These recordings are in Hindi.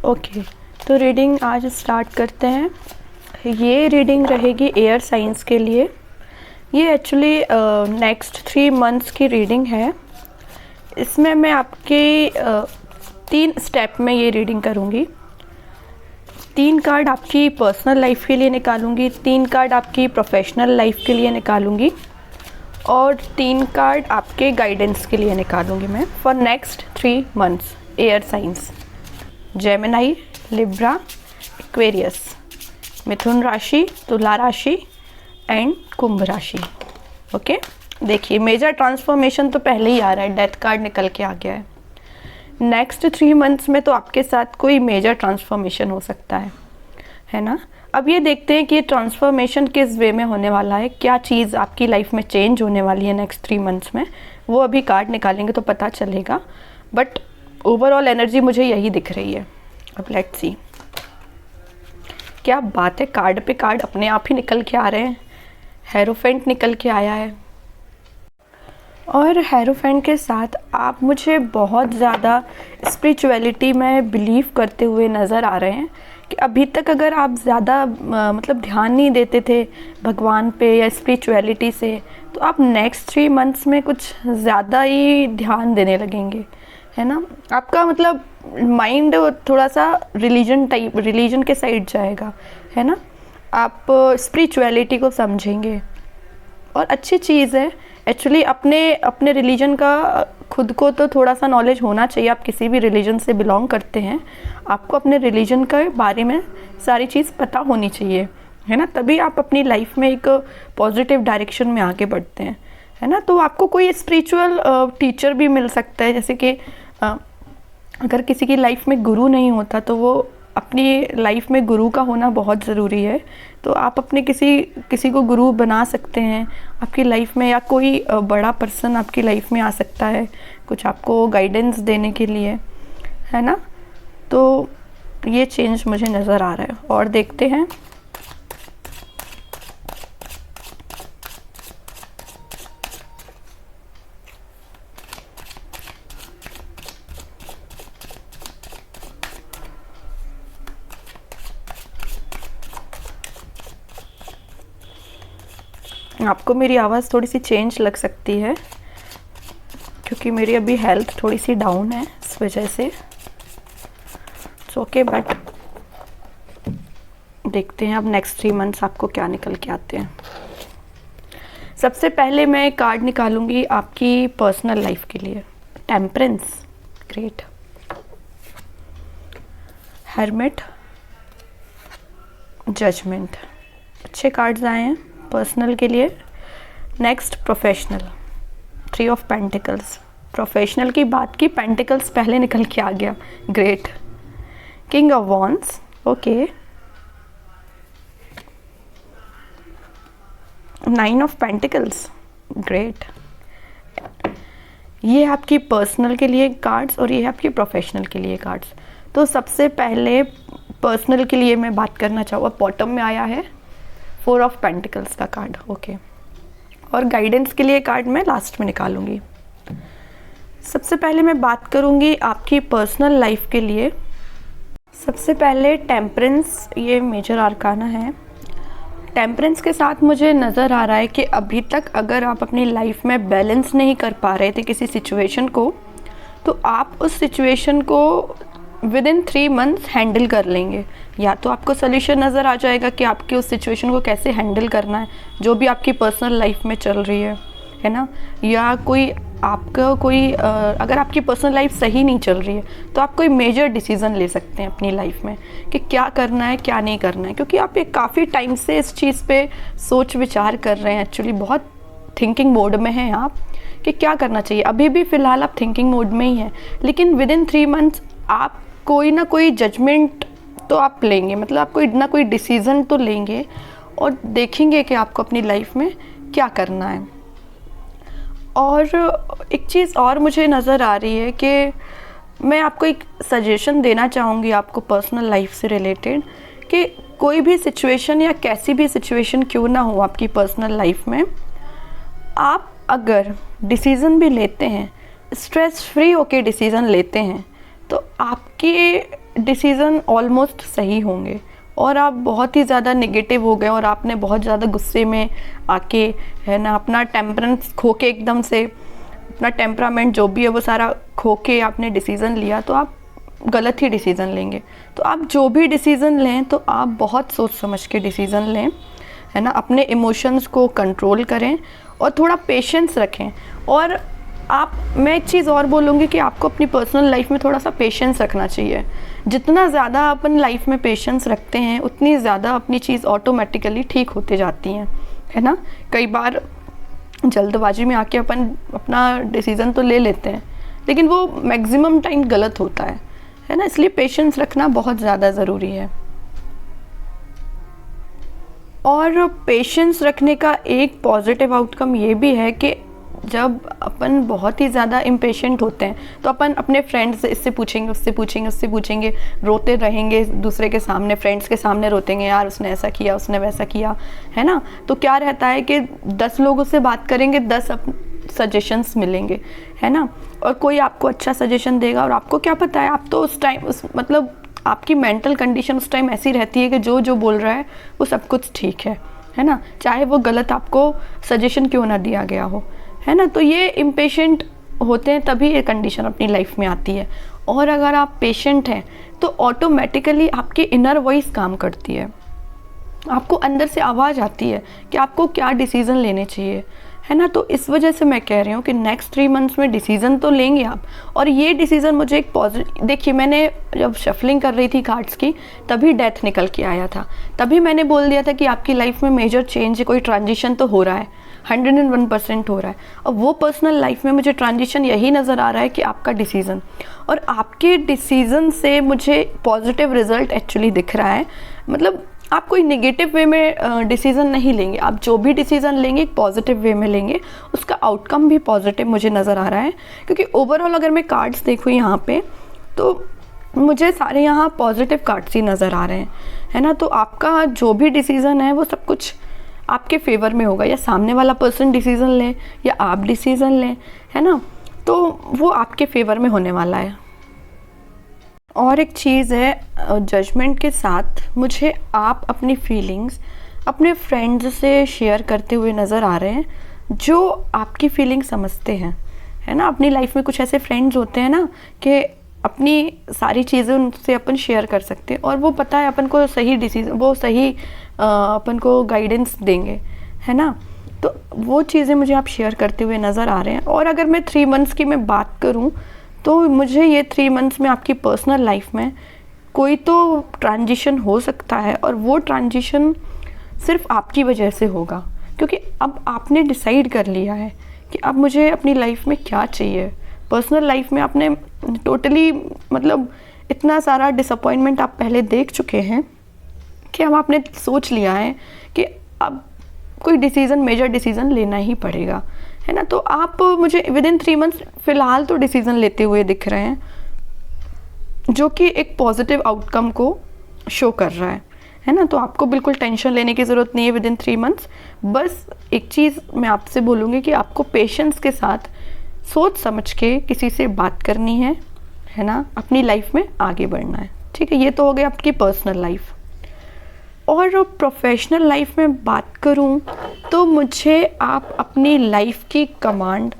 ओके, तो रीडिंग आज स्टार्ट करते हैं। ये रीडिंग रहेगी एयर साइंस के लिए। ये एक्चुअली नेक्स्ट 3 मंथ्स की रीडिंग है। इसमें मैं आपके 3 स्टेप में ये रीडिंग करूँगी। 3 कार्ड आपकी पर्सनल लाइफ के लिए निकालूंगी, 3 कार्ड आपकी प्रोफेशनल लाइफ के लिए निकालूंगी और 3 कार्ड आपके गाइडेंस के लिए निकालूंगी मैं for next 3 months. Air signs Gemini, Libra, Aquarius, मिथुन राशि, तुला राशि एंड कुंभ राशि। ओके, देखिए मेजर ट्रांसफॉर्मेशन तो पहले ही आ रहा है, डेथ कार्ड निकल के आ गया है। नेक्स्ट 3 मंथ्स में तो आपके साथ कोई मेजर ट्रांसफॉर्मेशन हो सकता है ना। अब ये देखते हैं कि ये ट्रांसफॉर्मेशन किस वे में होने वाला है, क्या चीज़ आपकी लाइफ में चेंज होने वाली है नेक्स्ट 3 मंथ्स में। वो अभी कार्ड निकालेंगे तो पता चलेगा, बट ओवरऑल एनर्जी मुझे यही दिख रही है। अब लेट्स सी, क्या बात है, कार्ड पे कार्ड अपने आप ही निकल के आ रहे हैं। हेरोफेंट निकल के आया है और हेरोफेंट के साथ आप मुझे बहुत ज़्यादा स्पिरिचुअलिटी में बिलीव करते हुए नज़र आ रहे हैं कि अभी तक अगर आप ज़्यादा मतलब ध्यान नहीं देते थे भगवान पे या स्पिरिचुअलिटी से, तो आप नेक्स्ट 3 मंथ्स में कुछ ज़्यादा ही ध्यान देने लगेंगे, है ना। आपका मतलब माइंड थोड़ा सा रिलीजन के साइड जाएगा, है ना। आप स्पिरिचुअलिटी को समझेंगे और अच्छी चीज़ है एक्चुअली। अपने रिलीजन का खुद को तो थोड़ा सा नॉलेज होना चाहिए। आप किसी भी रिलीजन से बिलोंग करते हैं, आपको अपने रिलीजन के बारे में सारी चीज़ पता होनी चाहिए, है ना। तभी आप अपनी लाइफ में एक पॉजिटिव डायरेक्शन में आगे बढ़ते हैं, है ना। तो आपको कोई स्पिरिचुअल टीचर भी मिल सकता है, जैसे कि अगर किसी की लाइफ में गुरु नहीं होता तो वो अपनी लाइफ में गुरु का होना बहुत ज़रूरी है। तो आप अपने किसी को गुरु बना सकते हैं आपकी लाइफ में, या कोई बड़ा पर्सन आपकी लाइफ में आ सकता है कुछ आपको गाइडेंस देने के लिए, है ना। तो ये चेंज मुझे नज़र आ रहा है और देखते हैं। आपको मेरी आवाज़ थोड़ी सी चेंज लग सकती है क्योंकि मेरी अभी हेल्थ थोड़ी सी डाउन है, इस वजह से। इट्स ओके, बट देखते हैं अब नेक्स्ट 3 मंथ्स आपको क्या निकल के आते हैं। सबसे पहले मैं कार्ड निकालूंगी आपकी पर्सनल लाइफ के लिए। Temperance, great. हर्मिट, जजमेंट, अच्छे कार्ड्स आए हैं पर्सनल के लिए। Next professional, 3 of pentacles. Professional की बात की, पेंटिकल्स पहले निकल के आ गया, great. King of wands, okay. 9 of pentacles, great. ये आपकी पर्सनल के लिए कार्ड्स और ये आपकी प्रोफेशनल के लिए कार्ड्स। तो सबसे पहले पर्सनल के लिए मैं बात करना चाहूँगा, बॉटम में आया है 4 ऑफ पेंटिकल्स का कार्ड, ओके। और गाइडेंस के लिए कार्ड मैं लास्ट में निकालूंगी। सबसे पहले मैं बात करूंगी आपकी पर्सनल लाइफ के लिए। सबसे पहले टेम्परेंस, ये मेजर आर्काना है। टेम्परेंस के साथ मुझे नज़र आ रहा है कि अभी तक अगर आप अपनी लाइफ में बैलेंस नहीं कर पा रहे थे किसी सिचुएशन को, तो आप उस सिचुएशन को विदिन 3 मंथ्स हैंडल कर लेंगे। या तो आपको सोल्यूशन नज़र आ जाएगा कि आपकी उस सिचुएशन को कैसे हैंडल करना है जो भी आपकी पर्सनल लाइफ में चल रही है ना। या अगर आपकी पर्सनल लाइफ सही नहीं चल रही है तो आप कोई मेजर डिसीज़न ले सकते हैं अपनी लाइफ में कि क्या करना है क्या नहीं करना है, क्योंकि आप एक काफ़ी टाइम से इस चीज़ पे सोच विचार कर रहे हैं। एक्चुअली बहुत थिंकिंग मोड में हैं आप कि क्या करना चाहिए। अभी भी फ़िलहाल आप थिंकिंग मोड में ही हैं, लेकिन विदिन 3 मंथ्स आप कोई ना कोई जजमेंट तो आप लेंगे, मतलब आप कोई ना कोई डिसीज़न तो लेंगे और देखेंगे कि आपको अपनी लाइफ में क्या करना है। और एक चीज़ और मुझे नज़र आ रही है कि मैं आपको एक सजेशन देना चाहूँगी आपको पर्सनल लाइफ से रिलेटेड, कि कोई भी सिचुएशन या कैसी भी सिचुएशन क्यों ना हो आपकी पर्सनल लाइफ में, आप अगर डिसीज़न भी लेते हैं, स्ट्रेस फ्री होके डिसीज़न लेते हैं, तो आपके डिसीज़न ऑलमोस्ट सही होंगे। और आप बहुत ही ज़्यादा नेगेटिव हो गए और आपने बहुत ज़्यादा गुस्से में आके, है ना, अपना टेम्परेंस खो के, एकदम से अपना टेम्परामेंट जो भी है वो सारा खो के आपने डिसीज़न लिया, तो आप गलत ही डिसीज़न लेंगे। तो आप जो भी डिसीज़न लें तो आप बहुत सोच समझ के डिसीज़न लें, है ना। अपने इमोशंस को कंट्रोल करें और थोड़ा पेशेंस रखें। और मैं एक चीज़ और बोलूँगी कि आपको अपनी पर्सनल लाइफ में थोड़ा सा पेशेंस रखना चाहिए। जितना ज़्यादा अपन लाइफ में पेशेंस रखते हैं उतनी ज़्यादा अपनी चीज़ ऑटोमेटिकली ठीक होते जाती हैं, है ना। कई बार जल्दबाजी में आके अपन अपना डिसीज़न तो ले लेते हैं, लेकिन वो मैक्सिमम टाइम गलत होता है ना। इसलिए पेशेंस रखना बहुत ज़्यादा ज़रूरी है। और पेशेंस रखने का एक पॉजिटिव आउटकम ये भी है कि जब अपन बहुत ही ज़्यादा इम्पेशेंट होते हैं तो अपन अपने फ्रेंड्स से इससे पूछेंगे, उससे पूछेंगे, उससे पूछेंगे, रोते रहेंगे दूसरे के सामने, फ्रेंड्स के सामने रोतेंगे, यार उसने ऐसा किया, उसने वैसा किया, है ना। तो क्या रहता है कि 10 लोगों से बात करेंगे, 10 सजेशंस मिलेंगे, है ना। और कोई आपको अच्छा सजेशन देगा और आपको क्या पता है, आप तो उस टाइम मतलब आपकी मेंटल कंडीशन उस टाइम ऐसी रहती है कि जो बोल रहा है वो सब कुछ ठीक है ना, चाहे वो गलत आपको सजेशन क्यों ना दिया गया हो, है ना। तो ये इम्पेशेंट होते हैं तभी ये कंडीशन अपनी लाइफ में आती है। और अगर आप पेशेंट हैं तो ऑटोमेटिकली आपकी इनर वॉइस काम करती है, आपको अंदर से आवाज़ आती है कि आपको क्या डिसीज़न लेने चाहिए, है ना। तो इस वजह से मैं कह रही हूँ कि नेक्स्ट 3 मंथ्स में डिसीज़न तो लेंगे आप। और ये डिसीज़न मुझे एक पॉजिटिव, देखिए मैंने जब शफलिंग कर रही थी कार्ड्स की तभी डेथ निकल के आया था, तभी मैंने बोल दिया था कि आपकी लाइफ में मेजर चेंज, कोई ट्रांजिशन तो हो रहा है, 101% हो रहा है। और वो पर्सनल लाइफ में मुझे ट्रांजिशन यही नज़र आ रहा है कि आपका डिसीज़न, और आपके डिसीज़न से मुझे पॉजिटिव रिजल्ट एक्चुअली दिख रहा है। मतलब आप कोई नेगेटिव वे में डिसीज़न नहीं लेंगे, आप जो भी डिसीज़न लेंगे एक पॉजिटिव वे में लेंगे, उसका आउटकम भी पॉजिटिव मुझे नज़र आ रहा है। क्योंकि ओवरऑल अगर मैं कार्ड्स देखूँ यहाँ पे तो मुझे सारे यहाँ पॉजिटिव कार्ड्स ही नज़र आ रहे हैं, है ना। तो आपका जो भी डिसीज़न है वो सब कुछ आपके फेवर में होगा, या सामने वाला पर्सन डिसीज़न ले या आप डिसीज़न लें, है ना, तो वो आपके फेवर में होने वाला है। और एक चीज़ है, जजमेंट के साथ मुझे आप अपनी फीलिंग्स अपने फ्रेंड्स से शेयर करते हुए नज़र आ रहे हैं जो आपकी फीलिंग समझते हैं, है ना। अपनी लाइफ में कुछ ऐसे फ्रेंड्स होते हैं ना कि अपनी सारी चीज़ें उनसे अपन शेयर कर सकते हैं और वो पता है अपन को सही डिसीजन, वो सही अपन को गाइडेंस देंगे, है ना। तो वो चीज़ें मुझे आप शेयर करते हुए नज़र आ रहे हैं। और अगर मैं 3 मंथ्स की मैं बात करूं तो मुझे ये 3 मंथ्स में आपकी पर्सनल लाइफ में कोई तो ट्रांजिशन हो सकता है, और वो ट्रांजिशन सिर्फ आपकी वजह से होगा, क्योंकि अब आपने डिसाइड कर लिया है कि अब मुझे अपनी लाइफ में क्या चाहिए। पर्सनल लाइफ में आपने टोटली मतलब इतना सारा डिसअपॉइंटमेंट आप पहले देख चुके हैं कि अब आपने सोच लिया है कि अब कोई डिसीज़न, मेजर डिसीज़न लेना ही पड़ेगा, है ना। तो आप मुझे विद इन 3 मंथ्स फ़िलहाल तो डिसीज़न लेते हुए दिख रहे हैं जो कि एक पॉजिटिव आउटकम को शो कर रहा है ना। तो आपको बिल्कुल टेंशन लेने की ज़रूरत नहीं है विद इन 3 मंथ्स। बस एक चीज़ मैं आपसे बोलूँगी कि आपको पेशेंस के साथ सोच समझ के किसी से बात करनी है ना, अपनी लाइफ में आगे बढ़ना है, ठीक है। ये तो हो गया आपकी पर्सनल लाइफ। और प्रोफेशनल लाइफ में बात करूं तो मुझे आप अपनी लाइफ की कमांड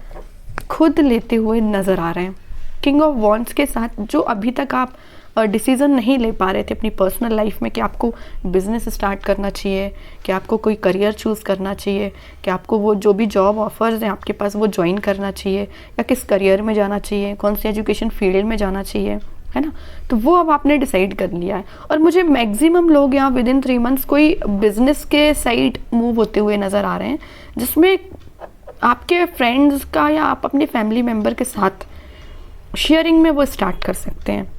खुद लेते हुए नज़र आ रहे हैं। किंग ऑफ वॉन्ड्स के साथ जो अभी तक आप डिसीज़न नहीं ले पा रहे थे अपनी पर्सनल लाइफ में कि आपको बिज़नेस स्टार्ट करना चाहिए, कि आपको कोई करियर चूज़ करना चाहिए, कि आपको वो जो भी जॉब ऑफर्स हैं आपके पास वो ज्वाइन करना चाहिए, या किस करियर में जाना चाहिए, कौन सी एजुकेशन फील्ड में जाना चाहिए, है ना। तो वो अब आपने डिसाइड कर लिया है। और मुझे मैक्सिमम लोग यहाँ विद इन 3 मंथ्स कोई बिजनेस के साइड मूव होते हुए नज़र आ रहे हैं, जिसमें आपके फ्रेंड्स का या आप अपने फैमिली मेम्बर के साथ शेयरिंग में वो स्टार्ट कर सकते हैं।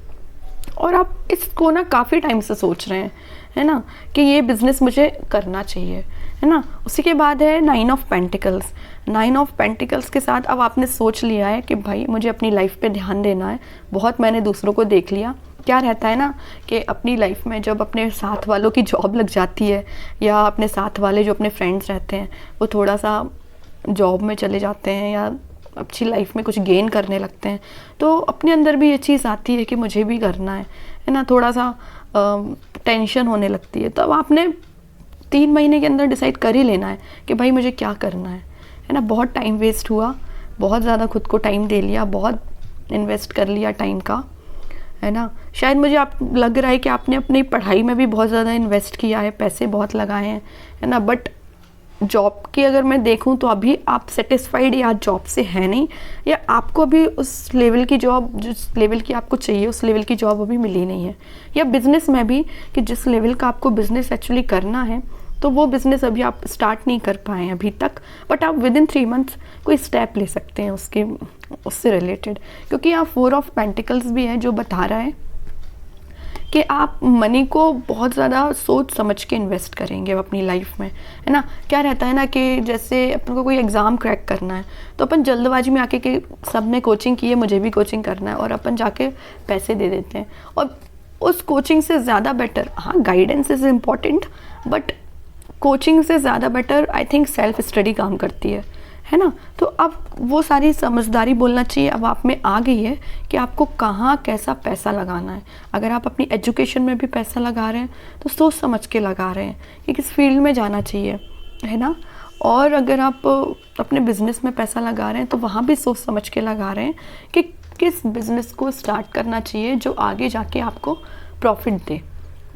और आप इसको ना काफ़ी टाइम से सोच रहे हैं, है ना, कि ये बिज़नेस मुझे करना चाहिए, है ना। उसी के बाद है 9 ऑफ पेंटिकल्स। 9 ऑफ पेंटिकल्स के साथ अब आपने सोच लिया है कि भाई मुझे अपनी लाइफ पे ध्यान देना है। बहुत मैंने दूसरों को देख लिया, क्या रहता है ना कि अपनी लाइफ में जब अपने साथ वालों की जॉब लग जाती है, या अपने साथ वाले जो अपने फ्रेंड्स रहते हैं वो थोड़ा सा जॉब में चले जाते हैं, या अच्छी लाइफ में कुछ गेन करने लगते हैं, तो अपने अंदर भी ये चीज़ आती है कि मुझे भी करना है ना, थोड़ा सा टेंशन होने लगती है। तो अब आपने 3 महीने के अंदर डिसाइड कर ही लेना है कि भाई मुझे क्या करना है ना। बहुत टाइम वेस्ट हुआ, बहुत ज़्यादा खुद को टाइम दे लिया, बहुत इन्वेस्ट कर लिया टाइम का, है ना। शायद मुझे आप लग रहा है कि आपने अपनी पढ़ाई में भी बहुत ज़्यादा इन्वेस्ट किया है, पैसे बहुत लगाए हैं, है ना, बट जॉब की अगर मैं देखूं तो अभी आप सेटिस्फाइड या जॉब से है नहीं, या आपको अभी उस लेवल की जॉब, जिस लेवल की आपको चाहिए उस लेवल की जॉब अभी मिली नहीं है। या बिज़नेस में भी कि जिस लेवल का आपको बिज़नेस एक्चुअली करना है, तो वो बिज़नेस अभी आप स्टार्ट नहीं कर पाए हैं अभी तक, बट आप विद इन 3 मंथ्स कोई स्टेप ले सकते हैं उससे रिलेटेड, क्योंकि यहाँ 4 ऑफ पेंटिकल्स भी है जो बता रहा है कि आप मनी को बहुत ज़्यादा सोच समझ के इन्वेस्ट करेंगे अपनी लाइफ में, है ना। क्या रहता है ना कि जैसे अपन को कोई एग्ज़ाम क्रैक करना है, तो अपन जल्दबाजी में आके कि सब ने कोचिंग की है, मुझे भी कोचिंग करना है, और अपन जाके पैसे दे देते हैं। और उस कोचिंग से ज़्यादा बेटर, हाँ guidance is important, but coaching से ज़्यादा better I think self study काम करती है ना। तो अब वो सारी समझदारी बोलना चाहिए अब आप में आ गई है कि आपको कहाँ कैसा पैसा लगाना है। अगर आप अपनी एजुकेशन में भी पैसा लगा रहे हैं तो सोच समझ के लगा रहे हैं कि किस फील्ड में जाना चाहिए, है ना। और अगर आप अपने बिज़नेस में पैसा लगा रहे हैं तो वहाँ भी सोच समझ के लगा रहे हैं कि किस बिज़नेस को स्टार्ट करना चाहिए जो आगे जाके आपको प्रॉफिट दे।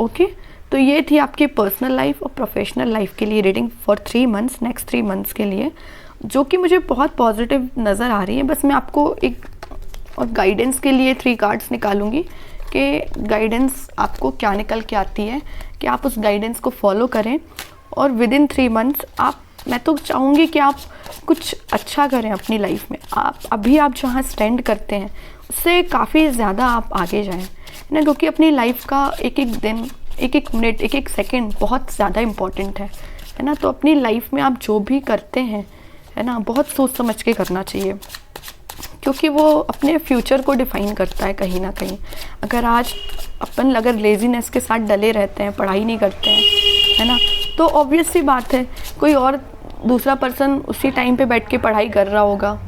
ओके, तो ये थी आपकी पर्सनल लाइफ और प्रोफेशनल लाइफ के लिए reading for 3 months, next 3 months के लिए, जो कि मुझे बहुत पॉजिटिव नज़र आ रही है। बस मैं आपको एक और गाइडेंस के लिए 3 कार्ड्स निकालूंगी कि गाइडेंस आपको क्या निकल के आती है, कि आप उस गाइडेंस को फॉलो करें और विद इन 3 मंथ्स मैं तो चाहूँगी कि आप कुछ अच्छा करें अपनी लाइफ में। आप जहाँ स्टैंड करते हैं उससे काफ़ी ज़्यादा आप आगे जाएं ना, क्योंकि अपनी लाइफ का एक एक दिन, एक एक मिनट, एक एक सेकंड बहुत ज़्यादा इम्पॉर्टेंट है ना। तो अपनी लाइफ में आप जो भी करते हैं, है ना, बहुत सोच समझ के करना चाहिए, क्योंकि वो अपने फ्यूचर को डिफ़ाइन करता है कहीं ना कहीं। अगर लेज़ीनेस के साथ डले रहते हैं, पढ़ाई नहीं करते हैं, है ना, तो ऑब्वियस सी बात है कोई और दूसरा पर्सन उसी टाइम पे बैठ के पढ़ाई कर रहा होगा,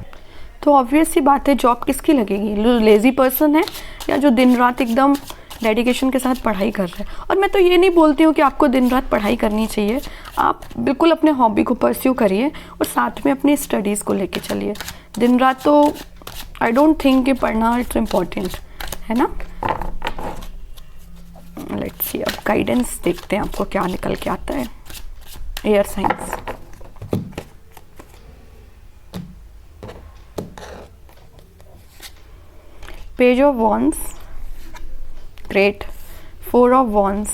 तो ऑब्वियस सी बात है जॉब किसकी लगेगी, जो लेज़ी पर्सन है या जो दिन रात एकदम डेडिकेशन के साथ पढ़ाई कर रहे हैं। और मैं तो ये नहीं बोलती हूँ कि आपको दिन रात पढ़ाई करनी चाहिए, आप बिल्कुल अपने हॉबी को परस्यू करिए और साथ में अपनी स्टडीज़ को लेके चलिए। दिन रात तो आई डोंट थिंक कि पढ़ना इट्स इम्पॉर्टेंट, है ना। लेट्स सी, अब गाइडेंस देखते हैं आपको क्या निकल के आता है। Air science, page of wands, great, 4 of wands,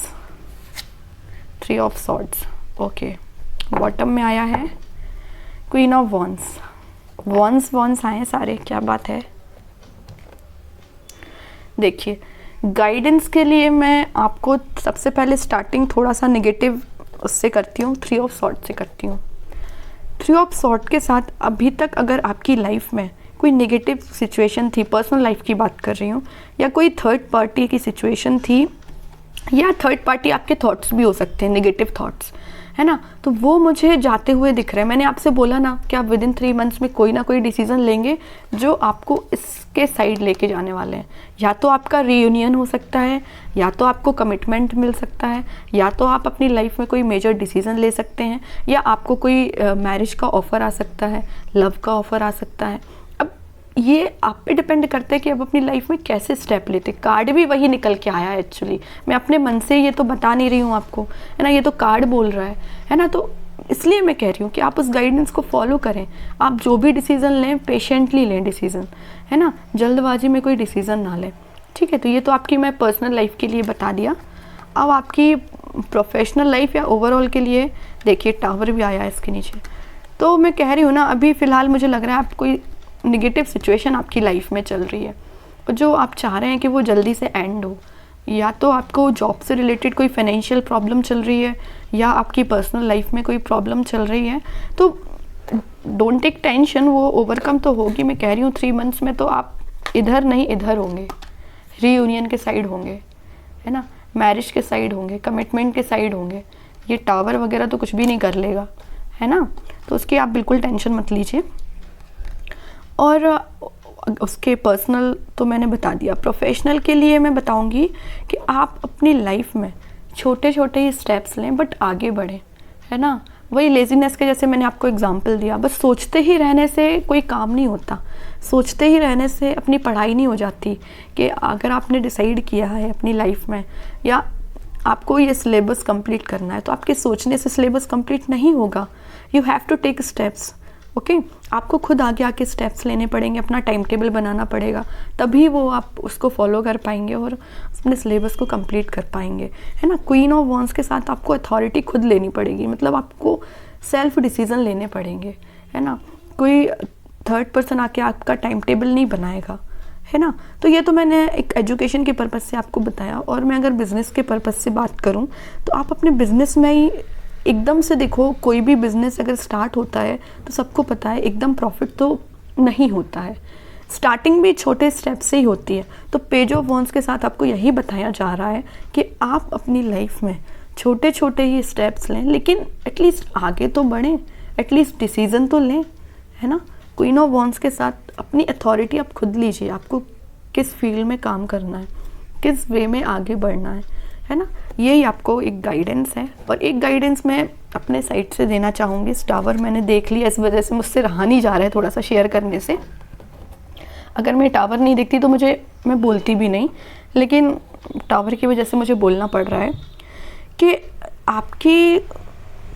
3 of swords. Okay, bottom में आया है क्वीन ऑफ वॉन्ड्स। वॉन्ड्स आए सारे, क्या बात है। देखिए, गाइडेंस के लिए मैं आपको सबसे पहले स्टार्टिंग थोड़ा सा नेगेटिव उससे करती हूँ, 3 ऑफ सॉर्ड से करती हूँ। 3 ऑफ सॉर्ड के साथ अभी तक अगर आपकी लाइफ में कोई नेगेटिव सिचुएशन थी, पर्सनल लाइफ की बात कर रही हूँ, या कोई थर्ड पार्टी की सिचुएशन थी, या थर्ड पार्टी आपके थॉट्स भी हो सकते हैं, नेगेटिव थॉट्स, है ना, तो वो मुझे जाते हुए दिख रहे हैं। मैंने आपसे बोला ना कि आप विद इन 3 मंथ्स में कोई ना कोई डिसीजन लेंगे जो आपको इसके साइड लेके जाने वाले हैं। या तो आपका रीयूनियन हो सकता है, या तो आपको कमिटमेंट मिल सकता है, या तो आप अपनी लाइफ में कोई मेजर डिसीजन ले सकते हैं, या आपको कोई मैरिज का ऑफ़र आ सकता है, लव का ऑफ़र आ सकता है। ये आप पे डिपेंड करता है कि अब अपनी लाइफ में कैसे स्टेप लेते। कार्ड भी वही निकल के आया है एक्चुअली, मैं अपने मन से ये तो बता नहीं रही हूँ आपको, है ना, ये तो कार्ड बोल रहा है ना। तो इसलिए मैं कह रही हूँ कि आप उस गाइडेंस को फॉलो करें। आप जो भी डिसीज़न लें पेशेंटली लें डिसीज़न, है ना, जल्दबाजी में कोई डिसीज़न ना लें, ठीक है। तो ये तो आपकी मैं पर्सनल लाइफ के लिए बता दिया। अब आपकी प्रोफेशनल लाइफ या ओवरऑल के लिए देखिए, टावर भी आया है इसके नीचे। तो मैं कह रही हूँ ना, अभी फ़िलहाल मुझे लग रहा है आप कोई निगेटिव सिचुएशन आपकी लाइफ में चल रही है और जो आप चाह रहे हैं कि वो जल्दी से एंड हो। या तो आपको जॉब से रिलेटेड कोई फाइनेंशियल प्रॉब्लम चल रही है, या आपकी पर्सनल लाइफ में कोई प्रॉब्लम चल रही है, तो डोंट टेक टेंशन, वो ओवरकम तो होगी। मैं कह रही हूँ 3 मंथ्स में तो आप इधर नहीं इधर होंगे, रीयूनियन के साइड होंगे, है ना, मैरिज के साइड होंगे, कमिटमेंट के साइड होंगे। ये टावर वगैरह तो कुछ भी नहीं कर लेगा, है ना, तो उसकी आप बिल्कुल टेंशन मत लीजिए। और उसके पर्सनल तो मैंने बता दिया, प्रोफेशनल के लिए मैं बताऊंगी कि आप अपनी लाइफ में छोटे छोटे ही स्टेप्स लें बट आगे बढ़ें, है ना। वही लेज़ीनेस के जैसे मैंने आपको एग्जांपल दिया, बस सोचते ही रहने से कोई काम नहीं होता, सोचते ही रहने से अपनी पढ़ाई नहीं हो जाती। कि अगर आपने डिसाइड किया है अपनी लाइफ में या आपको ये सिलेबस कंप्लीट करना है तो आपके सोचने से सिलेबस कंप्लीट नहीं होगा। You have to take steps, okay. आपको खुद आगे आके स्टेप्स लेने पड़ेंगे, अपना टाइम टेबल बनाना पड़ेगा, तभी वो आप उसको फॉलो कर पाएंगे और अपने सिलेबस को कंप्लीट कर पाएंगे, है ना। क्वीन ऑफ वॉन्ड्स के साथ आपको अथॉरिटी खुद लेनी पड़ेगी, मतलब आपको सेल्फ डिसीजन लेने पड़ेंगे, है ना। कोई थर्ड पर्सन आके आपका टाइम टेबल नहीं बनाएगा, है ना। तो ये तो मैंने एक एजुकेशन के पर्पज़ से आपको बताया। और मैं अगर बिज़नेस के पर्पज़ से बात करूँ तो आप अपने बिज़नेस में ही एकदम से देखो, कोई भी बिज़नेस अगर स्टार्ट होता है तो सबको पता है एकदम प्रॉफिट तो नहीं होता है, स्टार्टिंग भी छोटे स्टेप से ही होती है। तो पेज ऑफ वॉन्ड्स के साथ आपको यही बताया जा रहा है कि आप अपनी लाइफ में छोटे छोटे ही स्टेप्स लें, लेकिन एटलीस्ट आगे तो बढ़ें, एटलीस्ट डिसीज़न तो लें, है ना। क्वीन ऑफ वॉन्ड्स के साथ अपनी अथॉरिटी आप खुद लीजिए, आपको किस फील्ड में काम करना है, किस वे में आगे बढ़ना है ना। यही आपको एक गाइडेंस है। और एक गाइडेंस मैं अपने साइड से देना चाहूँगी। इस टावर मैंने देख लिया, इस वजह से मुझसे रहा नहीं जा रहा है थोड़ा सा शेयर करने से। अगर मैं टावर नहीं देखती तो मैं बोलती भी नहीं, लेकिन टावर की वजह से मुझे बोलना पड़ रहा है कि आपकी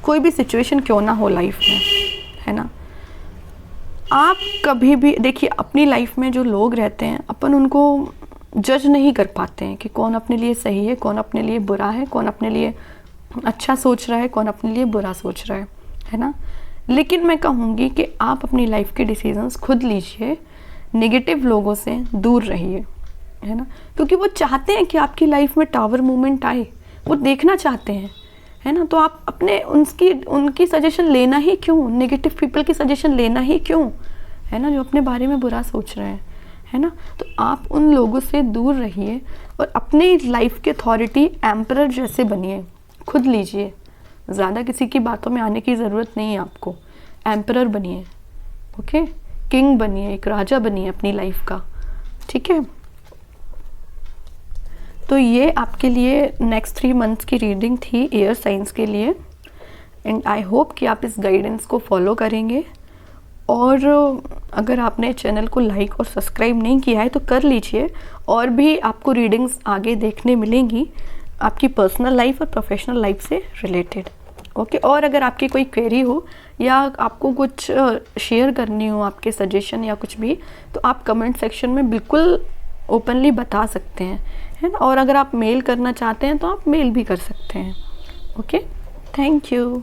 कोई भी सिचुएशन क्यों ना हो लाइफ में, है ना, आप कभी भी देखिए अपनी लाइफ में जो लोग रहते हैं अपन उनको जज नहीं कर पाते हैं कि कौन अपने लिए सही है, कौन अपने लिए बुरा है, कौन अपने लिए अच्छा सोच रहा है, कौन अपने लिए बुरा सोच रहा है ना। लेकिन मैं कहूँगी कि आप अपनी लाइफ के डिसीजंस खुद लीजिए, नेगेटिव लोगों से दूर रहिए, है ना। क्योंकि वो चाहते हैं कि आपकी लाइफ में टावर मूवमेंट आए, वो देखना चाहते हैं, है ना। तो आप अपने उनकी सजेशन लेना ही क्यों, नेगेटिव पीपल की सजेशन लेना ही क्यों, है ना, जो अपने बारे में बुरा सोच रहे हैं, है ना। तो आप उन लोगों से दूर रहिए और अपनी लाइफ की अथॉरिटी एम्परर जैसे बनिए, खुद लीजिए, ज़्यादा किसी की बातों में आने की ज़रूरत नहीं है आपको। एम्परर बनिए, ओके, किंग बनिए, एक राजा बनिए अपनी लाइफ का, ठीक है। तो ये आपके लिए नेक्स्ट 3 मंथ्स की रीडिंग थी एयर साइंस के लिए। एंड आई होप कि आप इस गाइडेंस को फॉलो करेंगे। और अगर आपने चैनल को लाइक और सब्सक्राइब नहीं किया है तो कर लीजिए, और भी आपको रीडिंग्स आगे देखने मिलेंगी आपकी पर्सनल लाइफ और प्रोफेशनल लाइफ से रिलेटेड, ओके। और अगर आपकी कोई क्वेरी हो या आपको कुछ शेयर करनी हो, आपके सजेशन या कुछ भी, तो आप कमेंट सेक्शन में बिल्कुल ओपनली बता सकते हैं, है ना। और अगर आप मेल करना चाहते हैं तो आप मेल भी कर सकते हैं, ओके। Thank you.